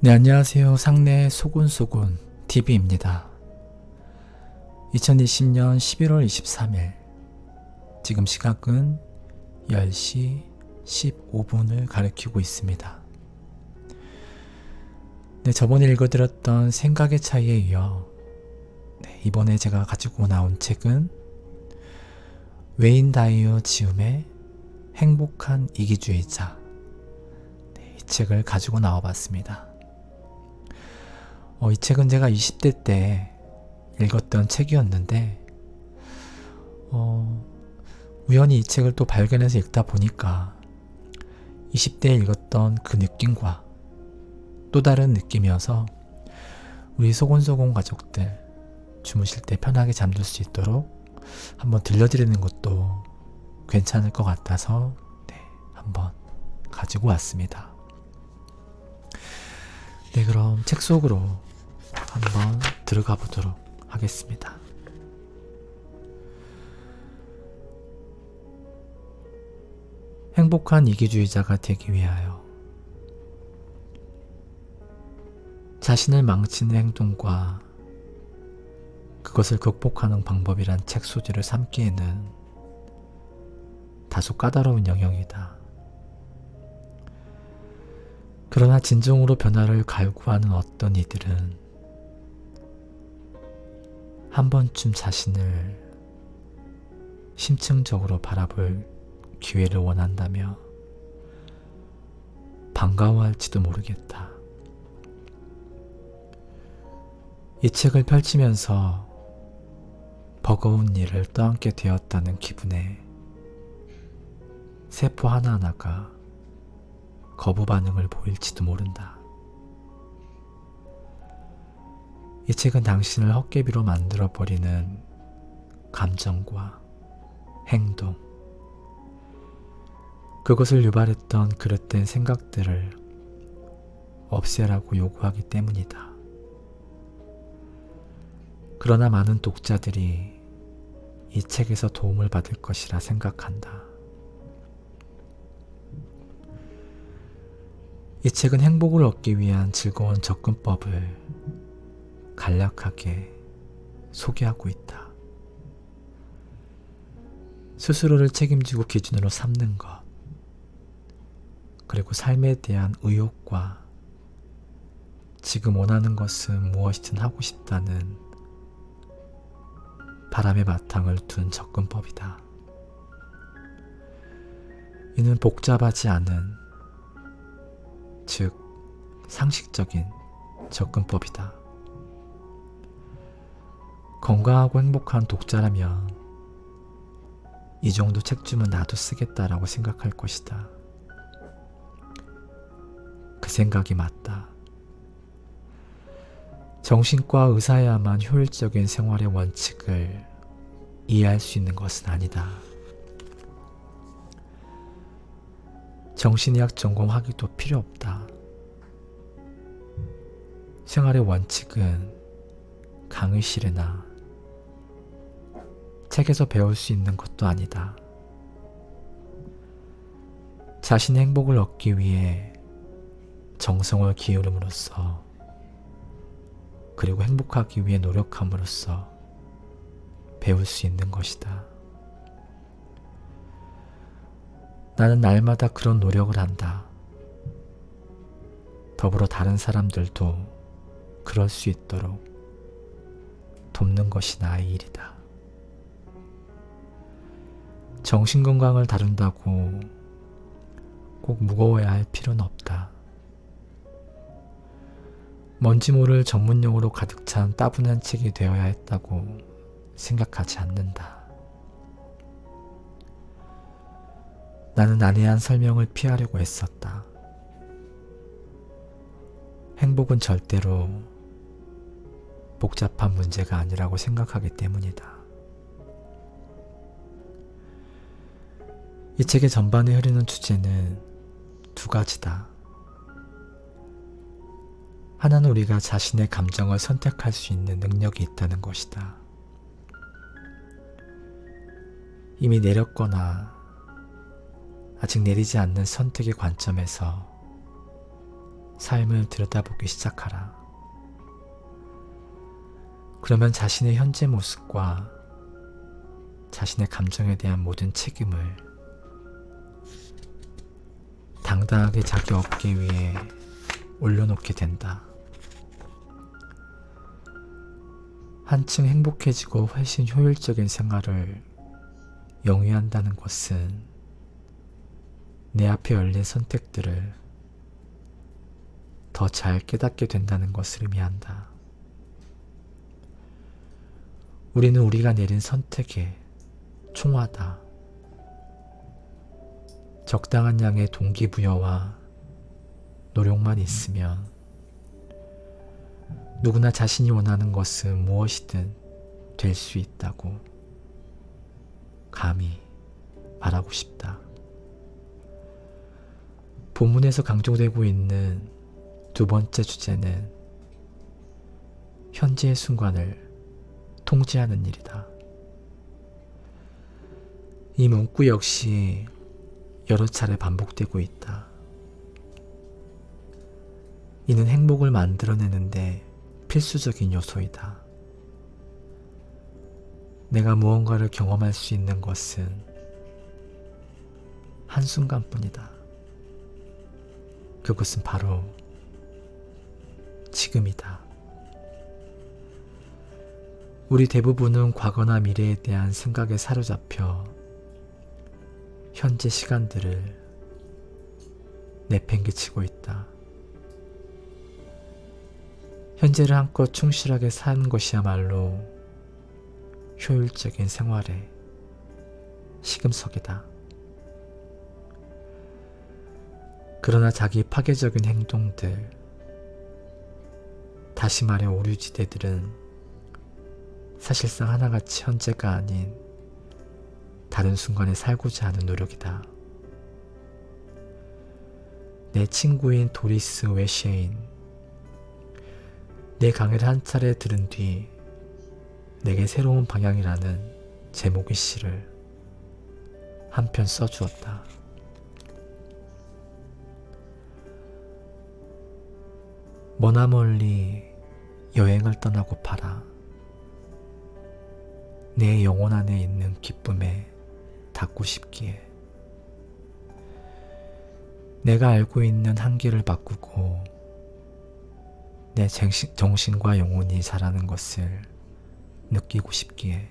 네, 안녕하세요. 상내 소곤소곤 TV입니다. 2020년 11월 23일, 지금 시각은 10시 15분을 가리키고 있습니다. 네, 저번에 읽어드렸던 생각의 차이에 이어 이번에 제가 가지고 나온 책은 웨인 다이어 지음의 행복한 이기주의자, 이 책을 가지고 나와봤습니다. 이 책은 제가 20대 때 읽었던 책이었는데 우연히 이 책을 또 발견해서 읽다 보니까 20대에 읽었던 그 느낌과 또 다른 느낌이어서 우리 소곤소곤 가족들 주무실 때 편하게 잠들 수 있도록 한번 들려드리는 것도 괜찮을 것 같아서 한번 가지고 왔습니다. 네, 그럼 책 속으로 한번 들어가 보도록 하겠습니다. 행복한 이기주의자가 되기 위하여 자신을 망치는 행동과 그것을 극복하는 방법이란 책 소재를 삼기에는 다소 까다로운 영역이다. 그러나 진정으로 변화를 갈구하는 어떤 이들은 한 번쯤 자신을 심층적으로 바라볼 기회를 원한다며 반가워할지도 모르겠다. 이 책을 펼치면서 버거운 일을 떠안게 되었다는 기분에 세포 하나하나가 거부 반응을 보일지도 모른다. 이 책은 당신을 헛개비로 만들어버리는 감정과 행동, 그것을 유발했던 그릇된 생각들을 없애라고 요구하기 때문이다. 그러나 많은 독자들이 이 책에서 도움을 받을 것이라 생각한다. 이 책은 행복을 얻기 위한 즐거운 접근법을 간략하게 소개하고 있다. 스스로를 책임지고 기준으로 삼는 것, 그리고 삶에 대한 의욕과 지금 원하는 것은 무엇이든 하고 싶다는 바람의 바탕을 둔 접근법이다. 이는 복잡하지 않은, 즉 상식적인 접근법이다. 건강하고 행복한 독자라면 이 정도 책 주면 나도 쓰겠다라고 생각할 것이다. 그 생각이 맞다. 정신과 의사야만 효율적인 생활의 원칙을 이해할 수 있는 것은 아니다. 정신의학 전공하기도 필요 없다. 생활의 원칙은 강의실이나 책에서 배울 수 있는 것도 아니다. 자신의 행복을 얻기 위해 정성을 기울임으로써, 그리고 행복하기 위해 노력함으로써 배울 수 있는 것이다. 나는 날마다 그런 노력을 한다. 더불어 다른 사람들도 그럴 수 있도록 돕는 것이 나의 일이다. 정신건강을 다룬다고 꼭 무거워야 할 필요는 없다. 뭔지 모를 전문용어로 가득 찬 따분한 책이 되어야 했다고 생각하지 않는다. 나는 난해한 설명을 피하려고 했었다. 행복은 절대로 복잡한 문제가 아니라고 생각하기 때문이다. 이 책의 전반에 흐르는 주제는 두 가지다. 하나는 우리가 자신의 감정을 선택할 수 있는 능력이 있다는 것이다. 이미 내렸거나 아직 내리지 않는 선택의 관점에서 삶을 들여다보기 시작하라. 그러면 자신의 현재 모습과 자신의 감정에 대한 모든 책임을 당당하게 자기 어깨 위에 올려놓게 된다. 한층 행복해지고 훨씬 효율적인 생활을 영위한다는 것은 내 앞에 열린 선택들을 더 잘 깨닫게 된다는 것을 의미한다. 우리는 우리가 내린 선택에 총하다. 적당한 양의 동기부여와 노력만 있으면 누구나 자신이 원하는 것은 무엇이든 될 수 있다고 감히 말하고 싶다. 본문에서 강조되고 있는 두 번째 주제는 현재의 순간을 통제하는 일이다. 이 문구 역시 여러 차례 반복되고 있다. 이는 행복을 만들어내는데 필수적인 요소이다. 내가 무언가를 경험할 수 있는 것은 한순간뿐이다. 그것은 바로 지금이다. 우리 대부분은 과거나 미래에 대한 생각에 사로잡혀 현재 시간들을 내팽개치고 있다. 현재를 한껏 충실하게 사는 것이야말로 효율적인 생활의 시금석이다. 그러나 자기 파괴적인 행동들, 다시 말해 오류지대들은 사실상 하나같이 현재가 아닌 다른 순간에 살고자 하는 노력이다. 내 친구인 도리스 웨셰인, 내 강의를 한 차례 들은 뒤 내게 새로운 방향이라는 제목의 시를 한 편 써주었다. 머나멀리 여행을 떠나고파라. 내 영혼 안에 있는 기쁨에 닿고 싶기에 내가 알고 있는 한계를 바꾸고 내 정신과 영혼이 자라는 것을 느끼고 싶기에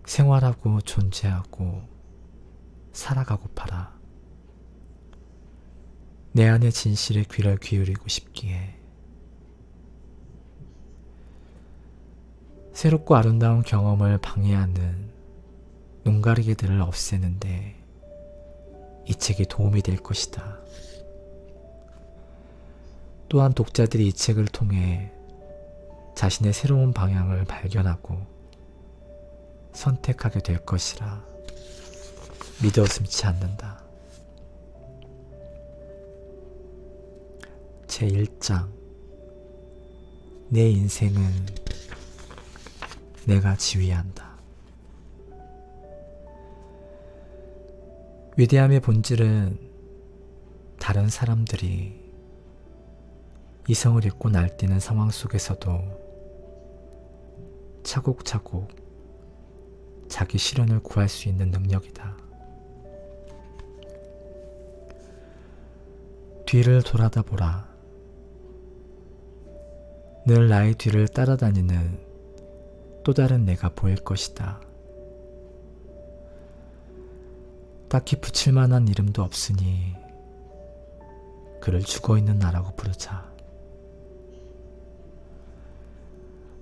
생활하고 존재하고 살아가고파라. 내 안의 진실에 귀를 기울이고 싶기에 새롭고 아름다운 경험을 방해하는 눈가리개들을 없애는데 이 책이 도움이 될 것이다. 또한 독자들이 이 책을 통해 자신의 새로운 방향을 발견하고 선택하게 될 것이라 믿어 의심치 않는다. 제1장 내 인생은 내가 지휘한다. 위대함의 본질은 다른 사람들이 이성을 잃고 날뛰는 상황 속에서도 차곡차곡 자기 실현을 구할 수 있는 능력이다. 뒤를 돌아다 보라. 늘 나의 뒤를 따라다니는 또 다른 내가 보일 것이다. 딱히 붙일 만한 이름도 없으니 그를 죽어있는 나라고 부르자.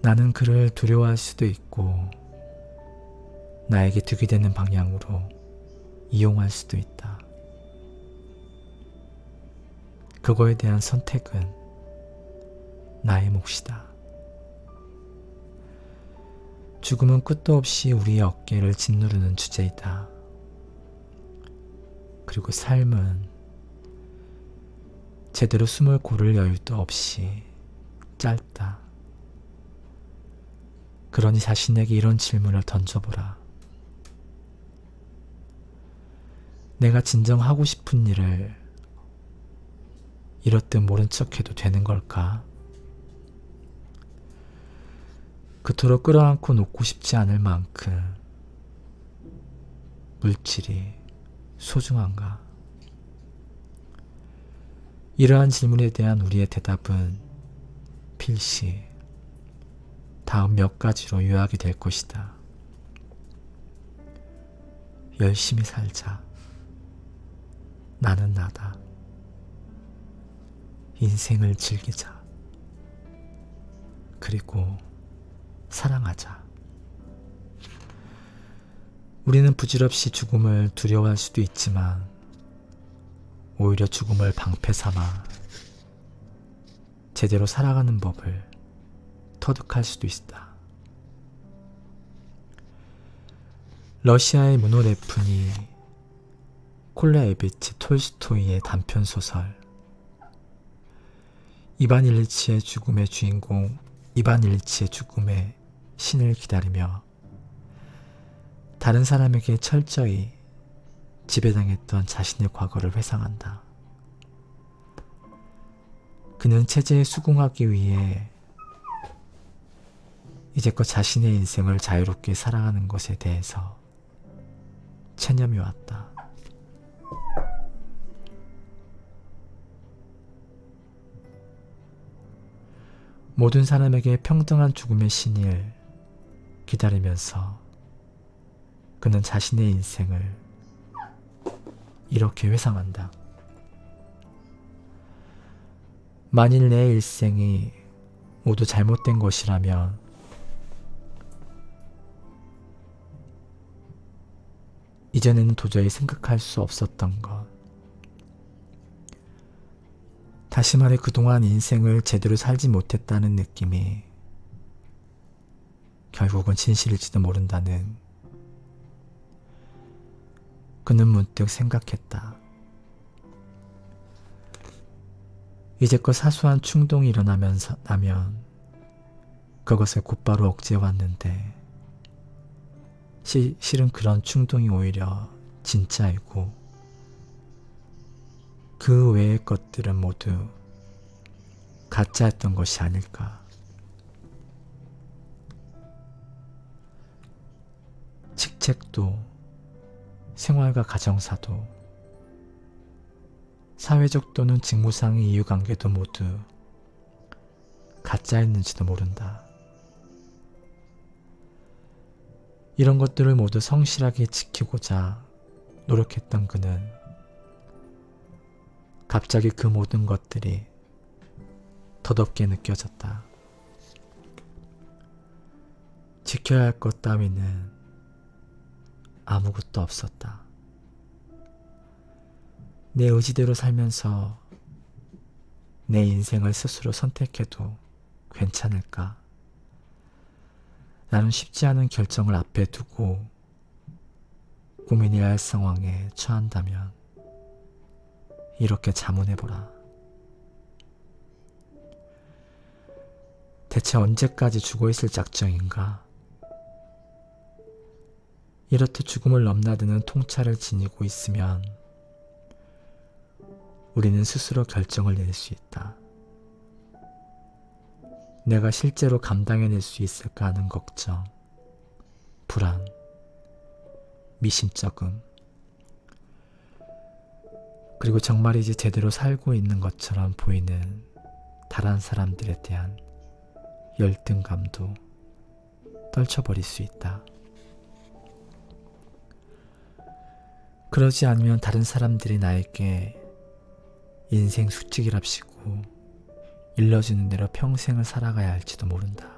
나는 그를 두려워할 수도 있고 나에게 득이 되는 방향으로 이용할 수도 있다. 그거에 대한 선택은 나의 몫이다. 죽음은 끝도 없이 우리의 어깨를 짓누르는 주제이다. 그리고 삶은 제대로 숨을 고를 여유도 없이 짧다. 그러니 자신에게 이런 질문을 던져보라. 내가 진정 하고 싶은 일을 이렇듯 모른 척해도 되는 걸까? 그토록 끌어안고 놓고 싶지 않을 만큼 물질이 소중한가? 이러한 질문에 대한 우리의 대답은 필시 다음 몇 가지로 요약이 될 것이다. 열심히 살자. 나는 나다. 인생을 즐기자. 그리고 사랑하자. 우리는 부질없이 죽음을 두려워할 수도 있지만 오히려 죽음을 방패 삼아 제대로 살아가는 법을 터득할 수도 있다. 러시아의 문호레프니 콜레에비치 톨스토이의 단편소설 이반 일리치의 죽음의 주인공 이반 일리치의 죽음의 신을 기다리며 다른 사람에게 철저히 지배당했던 자신의 과거를 회상한다. 그는 체제에 수긍하기 위해 이제껏 자신의 인생을 자유롭게 살아가는 것에 대해서 체념해 왔다. 모든 사람에게 평등한 죽음의 신을 기다리면서 그는 자신의 인생을 이렇게 회상한다. 만일 내 일생이 모두 잘못된 것이라면 이전에는 도저히 생각할 수 없었던 것. 다시 말해 그동안 인생을 제대로 살지 못했다는 느낌이 결국은 진실일지도 모른다는 그는 문득 생각했다. 이제껏 사소한 충동이 나면 그것을 곧바로 억제해왔는데 실은 그런 충동이 오히려 진짜이고 그 외의 것들은 모두 가짜였던 것이 아닐까. 직책도 생활과 가정사도 사회적 또는 직무상의 이유관계도 모두 가짜였는지도 모른다. 이런 것들을 모두 성실하게 지키고자 노력했던 그는 갑자기 그 모든 것들이 더덥게 느껴졌다. 지켜야 할 것 따위는 아무것도 없었다. 내 의지대로 살면서 내 인생을 스스로 선택해도 괜찮을까? 나는 쉽지 않은 결정을 앞에 두고 고민해야 할 상황에 처한다면 이렇게 자문해보라. 대체 언제까지 죽어있을 작정인가? 이렇듯 죽음을 넘나드는 통찰을 지니고 있으면 우리는 스스로 결정을 낼 수 있다. 내가 실제로 감당해낼 수 있을까 하는 걱정, 불안, 미심쩍음, 그리고 정말이지 제대로 살고 있는 것처럼 보이는 다른 사람들에 대한 열등감도 떨쳐버릴 수 있다. 그러지 않으면 다른 사람들이 나에게 인생 수칙이랍시고 일러주는 대로 평생을 살아가야 할지도 모른다.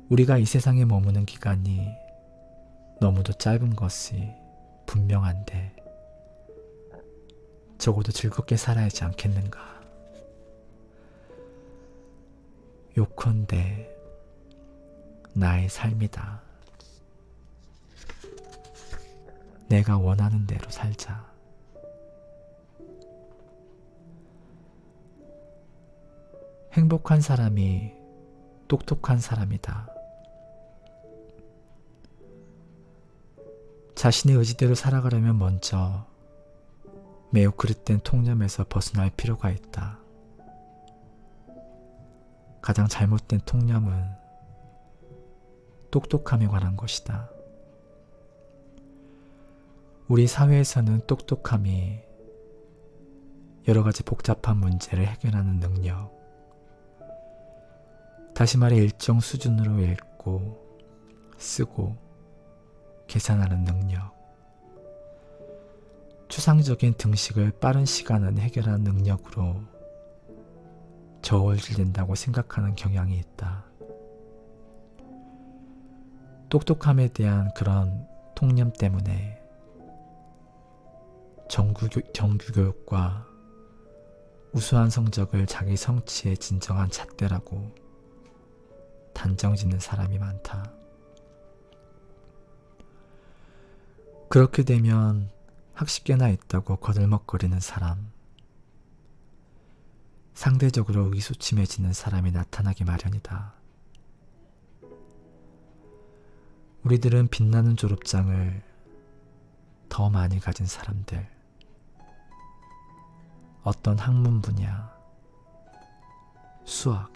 우리가 이 세상에 머무는 기간이 너무도 짧은 것이 분명한데 적어도 즐겁게 살아야 하지 않겠는가. 요컨대 나의 삶이다. 내가 원하는 대로 살자. 행복한 사람이 똑똑한 사람이다. 자신의 의지대로 살아가려면 먼저 매우 그릇된 통념에서 벗어날 필요가 있다. 가장 잘못된 통념은 똑똑함에 관한 것이다. 우리 사회에서는 똑똑함이 여러 가지 복잡한 문제를 해결하는 능력, 다시 말해 일정 수준으로 읽고, 쓰고, 계산하는 능력, 추상적인 등식을 빠른 시간 안에 해결하는 능력으로 저울질된다고 생각하는 경향이 있다. 똑똑함에 대한 그런 통념 때문에 정규교육과 우수한 성적을 자기 성취의 진정한 잣대라고 단정짓는 사람이 많다. 그렇게 되면 학식계나 있다고 거들먹거리는 사람, 상대적으로 의기소침해지는 사람이 나타나기 마련이다. 우리들은 빛나는 졸업장을 더 많이 가진 사람들, 어떤 학문 분야, 수학,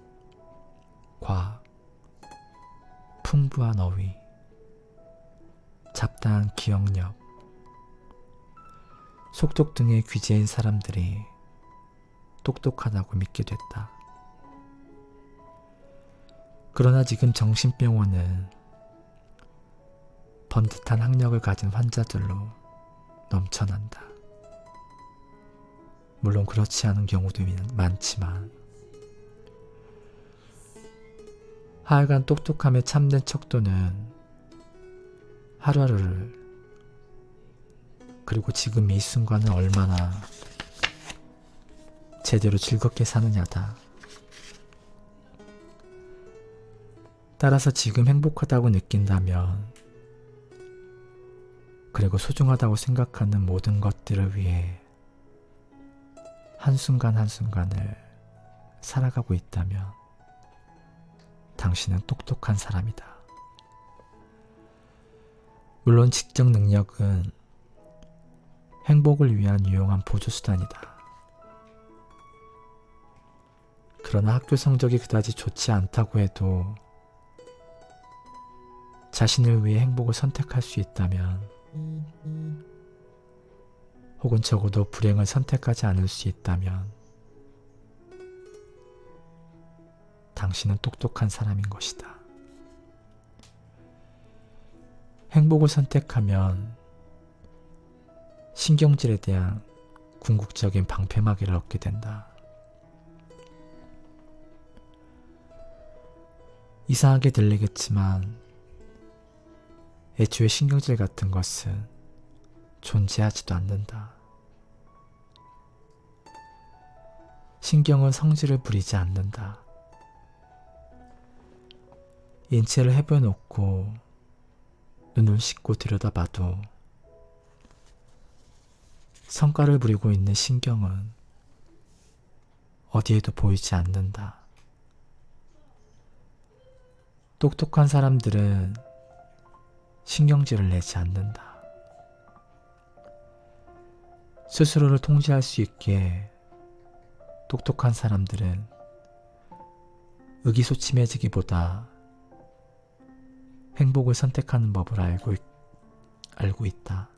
과학, 풍부한 어휘, 잡다한 기억력, 속독 등의 귀재인 사람들이 똑똑하다고 믿게 됐다. 그러나 지금 정신병원은 번듯한 학력을 가진 환자들로 넘쳐난다. 물론 그렇지 않은 경우도 많지만 하여간 똑똑함에 참된 척도는 하루하루를, 그리고 지금 이 순간을 얼마나 제대로 즐겁게 사느냐다. 따라서 지금 행복하다고 느낀다면, 그리고 소중하다고 생각하는 모든 것들을 위해 한순간 한순간을 살아가고 있다면 당신은 똑똑한 사람이다. 물론 직접 능력은 행복을 위한 유용한 보조수단이다. 그러나 학교 성적이 그다지 좋지 않다고 해도 자신을 위해 행복을 선택할 수 있다면, 혹은 적어도 불행을 선택하지 않을 수 있다면 당신은 똑똑한 사람인 것이다. 행복을 선택하면 신경질에 대한 궁극적인 방패막이를 얻게 된다. 이상하게 들리겠지만 애초에 신경질 같은 것은 존재하지도 않는다. 신경은 성질을 부리지 않는다. 인체를 해부해놓고 눈을 씻고 들여다봐도 성깔을 부리고 있는 신경은 어디에도 보이지 않는다. 똑똑한 사람들은 신경질을 내지 않는다. 스스로를 통제할 수 있게 똑똑한 사람들은 의기소침해지기보다 행복을 선택하는 법을 알고 있다.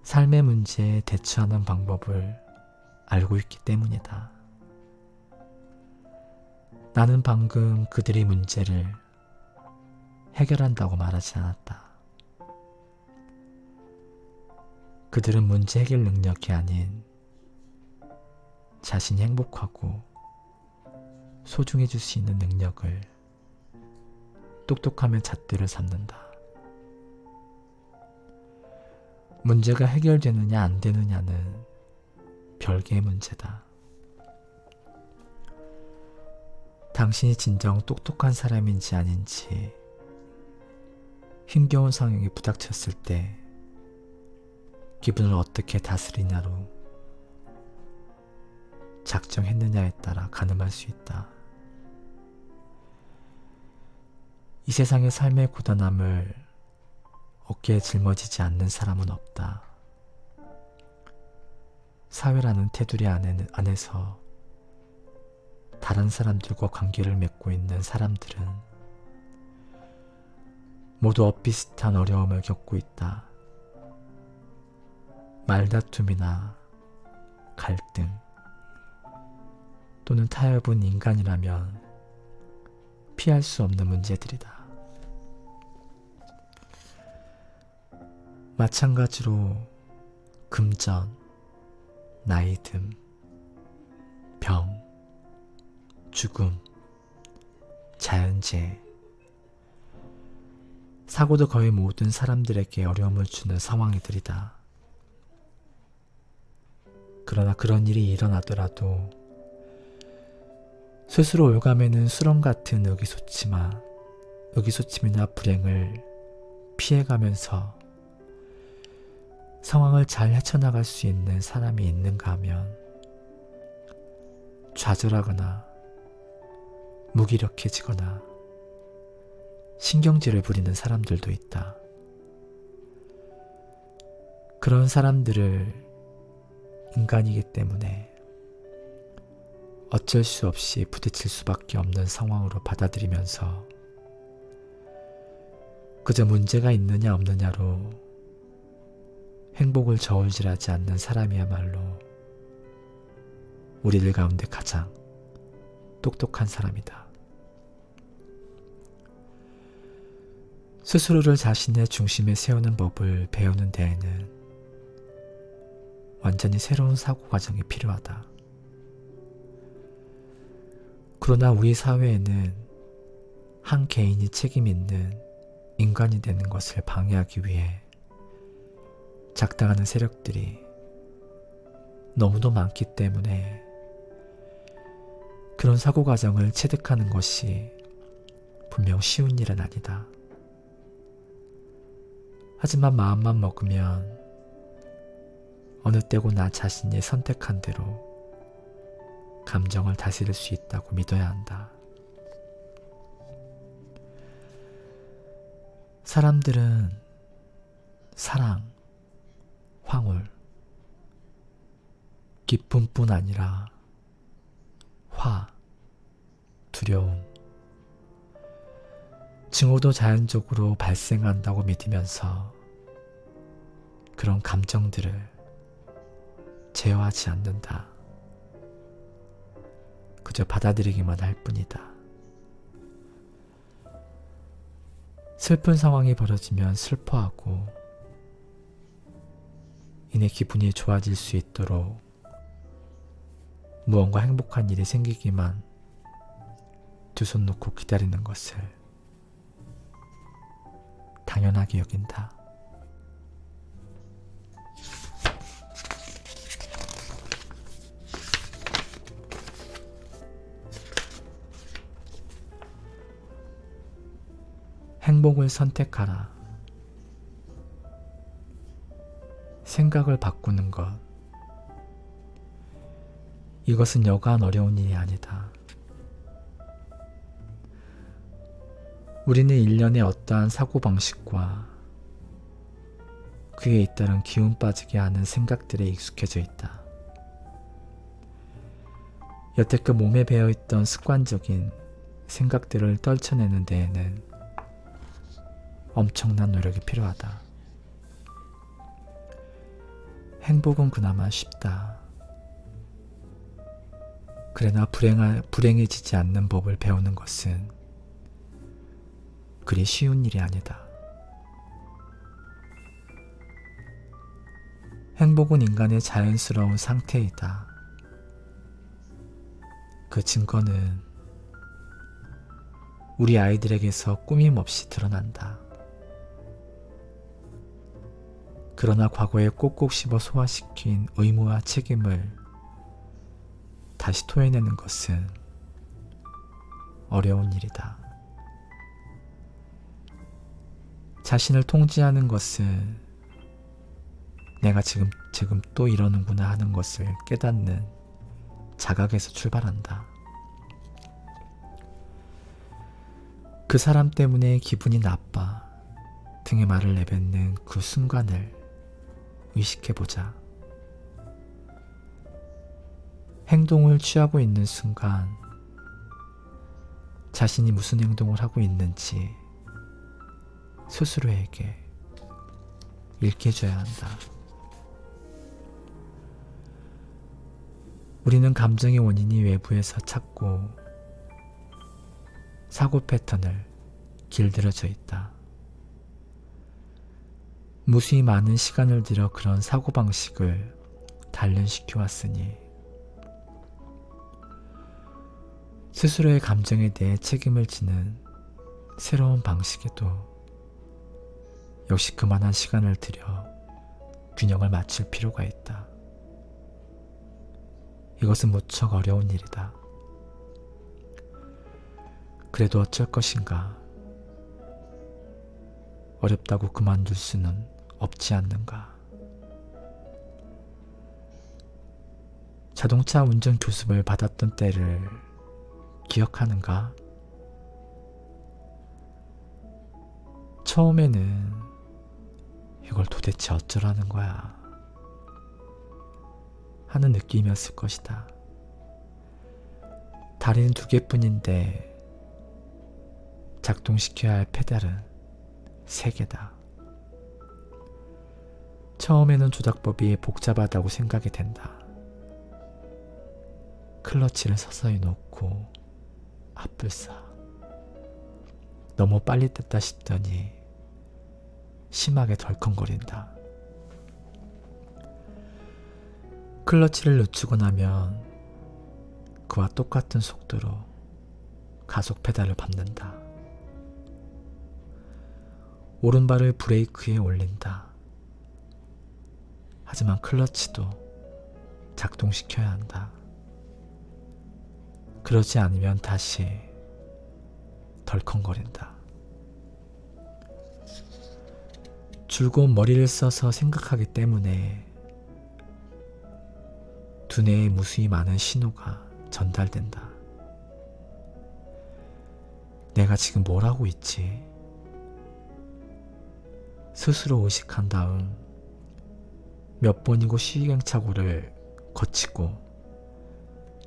삶의 문제에 대처하는 방법을 알고 있기 때문이다. 나는 방금 그들의 문제를 해결한다고 말하지 않았다. 그들은 문제 해결 능력이 아닌 자신이 행복하고 소중해질 수 있는 능력을 똑똑하면 잣대를 삼는다. 문제가 해결되느냐 안 되느냐는 별개의 문제다. 당신이 진정 똑똑한 사람인지 아닌지 힘겨운 상황에 부닥쳤을 때 기분을 어떻게 다스리냐로 작정했느냐에 따라 가늠할 수 있다. 이 세상의 삶의 고단함을 어깨에 짊어지지 않는 사람은 없다. 사회라는 테두리 안에서 다른 사람들과 관계를 맺고 있는 사람들은 모두 엇비슷한 어려움을 겪고 있다. 말다툼이나 갈등 또는 타협은 인간이라면 피할 수 없는 문제들이다. 마찬가지로 금전, 나이듦, 병, 죽음, 자연재해, 사고도 거의 모든 사람들에게 어려움을 주는 상황이들이다. 그러나 그런 일이 일어나더라도 스스로 올가매는 수렁 같은 의기소침이나 불행을 피해가면서 상황을 잘 헤쳐나갈 수 있는 사람이 있는가 하면 좌절하거나 무기력해지거나 신경질을 부리는 사람들도 있다. 그런 사람들을 인간이기 때문에 어쩔 수 없이 부딪힐 수밖에 없는 상황으로 받아들이면서 그저 문제가 있느냐 없느냐로 행복을 저울질하지 않는 사람이야말로 우리들 가운데 가장 똑똑한 사람이다. 스스로를 자신의 중심에 세우는 법을 배우는 데에는 완전히 새로운 사고 과정이 필요하다. 그러나 우리 사회에는 한 개인이 책임 있는 인간이 되는 것을 방해하기 위해 작당하는 세력들이 너무도 많기 때문에 그런 사고 과정을 체득하는 것이 분명 쉬운 일은 아니다. 하지만 마음만 먹으면 어느 때고 나 자신이 선택한 대로 감정을 다스릴 수 있다고 믿어야 한다. 사람들은 사랑, 황홀, 기쁨뿐 아니라 화, 두려움, 증오도 자연적으로 발생한다고 믿으면서 그런 감정들을 제어하지 않는다. 그저 받아들이기만 할 뿐이다. 슬픈 상황이 벌어지면 슬퍼하고 이내 기분이 좋아질 수 있도록 무언가 행복한 일이 생기기만 두 손 놓고 기다리는 것을 당연하게 여긴다. 행복을 선택하라. 생각을 바꾸는 것. 이것은 여간 어려운 일이 아니다. 우리는 일련의 어떠한 사고방식과 그에 잇따른 기운 빠지게 하는 생각들에 익숙해져 있다. 여태껏 몸에 배어있던 습관적인 생각들을 떨쳐내는 데에는 엄청난 노력이 필요하다. 행복은 그나마 쉽다. 그러나 불행해지지 않는 법을 배우는 것은 그리 쉬운 일이 아니다. 행복은 인간의 자연스러운 상태이다. 그 증거는 우리 아이들에게서 꾸밈없이 드러난다. 그러나 과거에 꼭꼭 씹어 소화시킨 의무와 책임을 다시 토해내는 것은 어려운 일이다. 자신을 통제하는 것은 내가 지금 또 이러는구나 하는 것을 깨닫는 자각에서 출발한다. 그 사람 때문에 기분이 나빠 등의 말을 내뱉는 그 순간을 의식해보자. 행동을 취하고 있는 순간 자신이 무슨 행동을 하고 있는지 스스로에게 일깨줘야 한다. 우리는 감정의 원인이 외부에서 찾고 사고 패턴을 길들여져 있다. 무수히 많은 시간을 들여 그런 사고방식을 단련시켜 왔으니 스스로의 감정에 대해 책임을 지는 새로운 방식에도 역시 그만한 시간을 들여 균형을 맞출 필요가 있다. 이것은 무척 어려운 일이다. 그래도 어쩔 것인가? 어렵다고 그만둘 수는 없지 않는가? 자동차 운전 교습을 받았던 때를 기억하는가? 처음에는 이걸 도대체 어쩌라는 거야 하는 느낌이었을 것이다. 다리는 2개뿐인데 작동시켜야 할 페달은 3개다. 처음에는 조작법이 복잡하다고 생각이 된다. 클러치를 서서히 놓고 앞을 쏴. 너무 빨리 뗐다 싶더니 심하게 덜컹거린다. 클러치를 늦추고 나면 그와 똑같은 속도로 가속 페달을 밟는다. 오른발을 브레이크에 올린다. 하지만 클러치도 작동시켜야 한다. 그러지 않으면 다시 덜컹거린다. 줄곧 머리를 써서 생각하기 때문에 두뇌에 무수히 많은 신호가 전달된다. 내가 지금 뭘 하고 있지? 스스로 의식한 다음 몇 번이고 시행착오를 거치고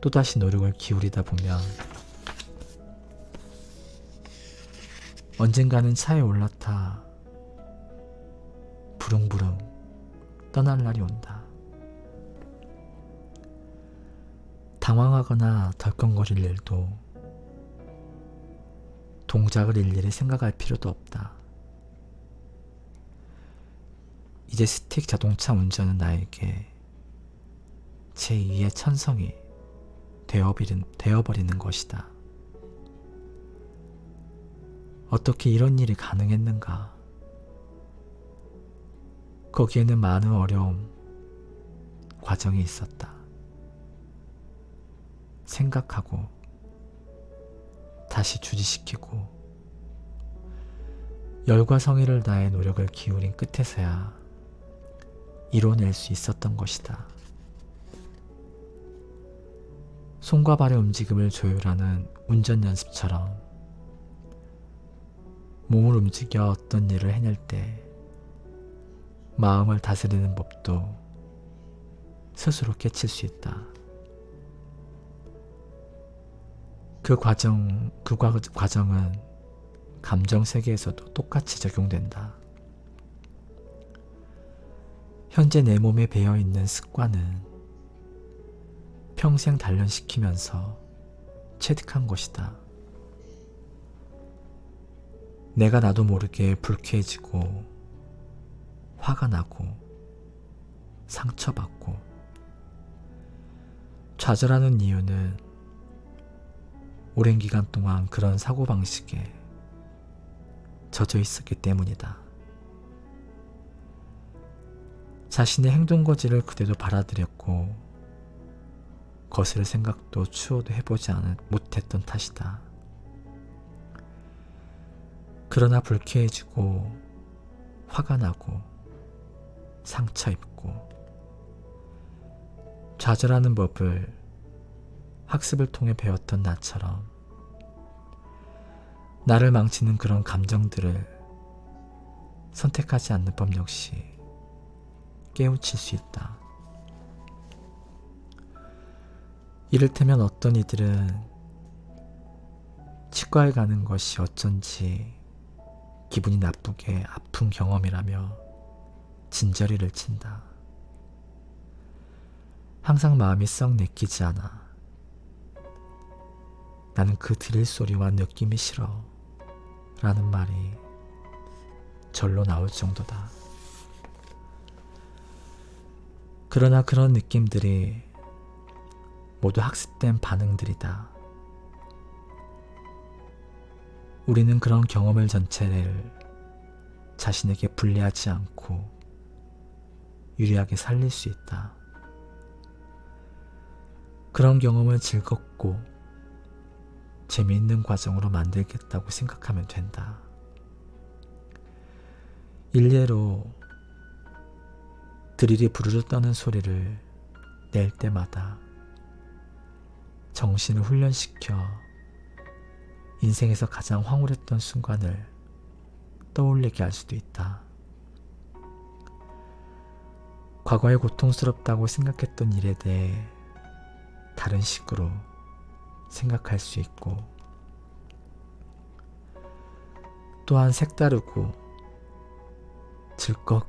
또다시 노력을 기울이다 보면 언젠가는 차에 올라타 부릉부릉 떠날 날이 온다. 당황하거나 덜컹거릴 일도 동작을 일일이 생각할 필요도 없다. 이제 스틱 자동차 운전은 나에게 제2의 천성이 되어버리는 것이다. 어떻게 이런 일이 가능했는가? 거기에는 많은 어려움, 과정이 있었다. 생각하고 다시 주지시키고 열과 성의를 다해 노력을 기울인 끝에서야 이뤄낼 수 있었던 것이다. 손과 발의 움직임을 조율하는 운전 연습처럼 몸을 움직여 어떤 일을 해낼 때 마음을 다스리는 법도 스스로 깨칠 수 있다. 그 과정은 감정 세계에서도 똑같이 적용된다. 현재 내 몸에 배어있는 습관은 평생 단련시키면서 체득한 것이다. 내가 나도 모르게 불쾌해지고 화가 나고 상처받고 좌절하는 이유는 오랜 기간 동안 그런 사고방식에 젖어 있었기 때문이다. 자신의 행동거지를 그대로 받아들였고 거스를 생각도 추호도 해보지 못했던 탓이다. 그러나 불쾌해지고 화가 나고 상처 입고 좌절하는 법을 학습을 통해 배웠던 나처럼 나를 망치는 그런 감정들을 선택하지 않는 법 역시 깨우칠 수 있다. 이를테면 어떤 이들은 치과에 가는 것이 어쩐지 기분이 나쁘게 아픈 경험이라며 진저리를 친다. 항상 마음이 썩 내키지 않아. 나는 그 드릴 소리와 느낌이 싫어 라는 말이 절로 나올 정도다. 그러나 그런 느낌들이 모두 학습된 반응들이다. 우리는 그런 경험을 전체를 자신에게 불리하지 않고 유리하게 살릴 수 있다. 그런 경험을 즐겁고 재미있는 과정으로 만들겠다고 생각하면 된다. 일례로 드릴이 부르르 떠는 소리를 낼 때마다 정신을 훈련시켜 인생에서 가장 황홀했던 순간을 떠올리게 할 수도 있다. 과거에 고통스럽다고 생각했던 일에 대해 다른 식으로 생각할 수 있고, 또한 색다르고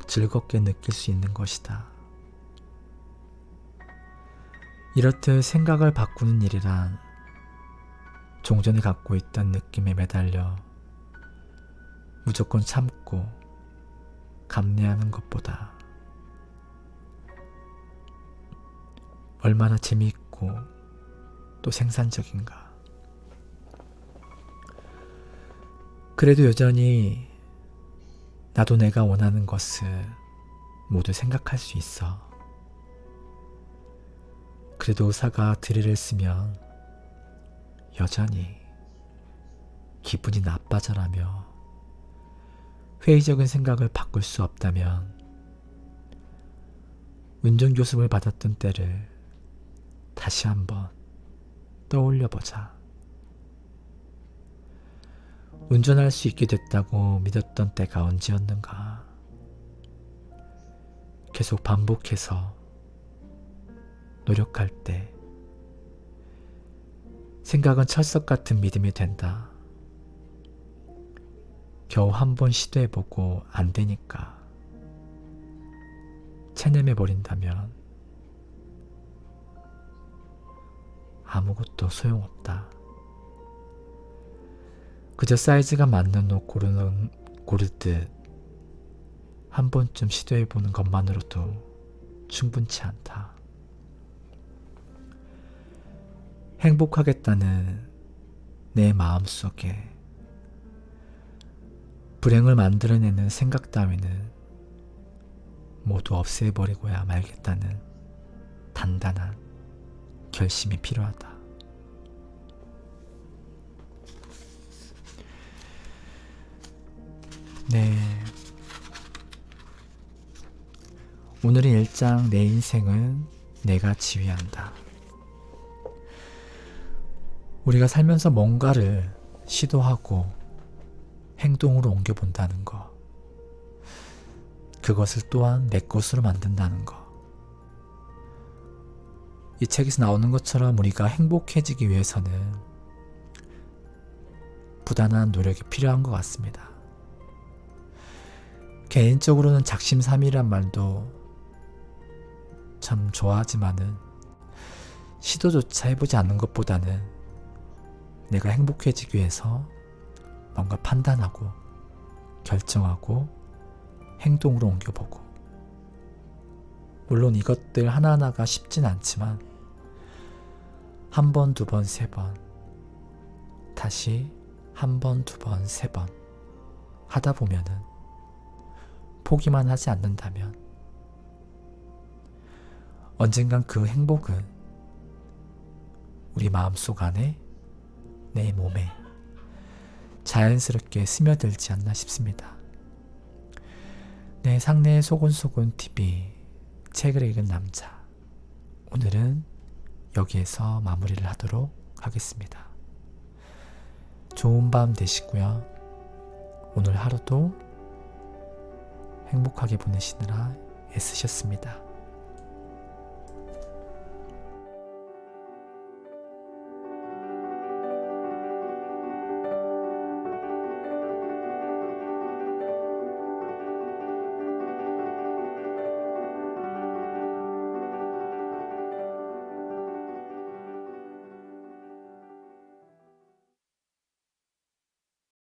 즐겁게 느낄 수 있는 것이다. 이렇듯 생각을 바꾸는 일이란 종전에 갖고 있던 느낌에 매달려 무조건 참고 감내하는 것보다 얼마나 재미있고 또 생산적인가. 그래도 여전히 나도 내가 원하는 것을 모두 생각할 수 있어. 그래도 의사가 드릴을 쓰면 여전히 기분이 나빠져라며 회의적인 생각을 바꿀 수 없다면 운전교습을 받았던 때를 다시 한번 떠올려보자. 운전할 수 있게 됐다고 믿었던 때가 언제였는가. 계속 반복해서 노력할 때 생각은 철석 같은 믿음이 된다. 겨우 한 번 시도해보고 안 되니까 체념해버린다면 아무것도 소용없다. 그저 사이즈가 맞는 옷 고르듯 한 번쯤 시도해보는 것만으로도 충분치 않다. 행복하겠다는 내 마음속에 불행을 만들어내는 생각 따위는 모두 없애버리고야 말겠다는 단단한 결심이 필요하다. 네. 오늘의 1장 내 인생은 내가 지휘한다. 우리가 살면서 뭔가를 시도하고 행동으로 옮겨본다는 것, 그것을 또한 내 것으로 만든다는 것. 이 책에서 나오는 것처럼 우리가 행복해지기 위해서는 부단한 노력이 필요한 것 같습니다. 개인적으로는 작심삼일이란 말도 참 좋아하지만은 시도조차 해보지 않는 것보다는 내가 행복해지기 위해서 뭔가 판단하고 결정하고 행동으로 옮겨보고, 물론 이것들 하나하나가 쉽진 않지만 한 번, 두 번, 세 번, 다시 한 번, 두 번, 세 번 하다 보면은, 포기만 하지 않는다면 언젠간 그 행복은 우리 마음속 안에, 내 몸에 자연스럽게 스며들지 않나 싶습니다. 네, 상내의 소곤소곤 TV 책을 읽은 남자, 오늘은 여기에서 마무리를 하도록 하겠습니다. 좋은 밤 되시고요. 오늘 하루도 행복하게 보내시느라 애쓰셨습니다.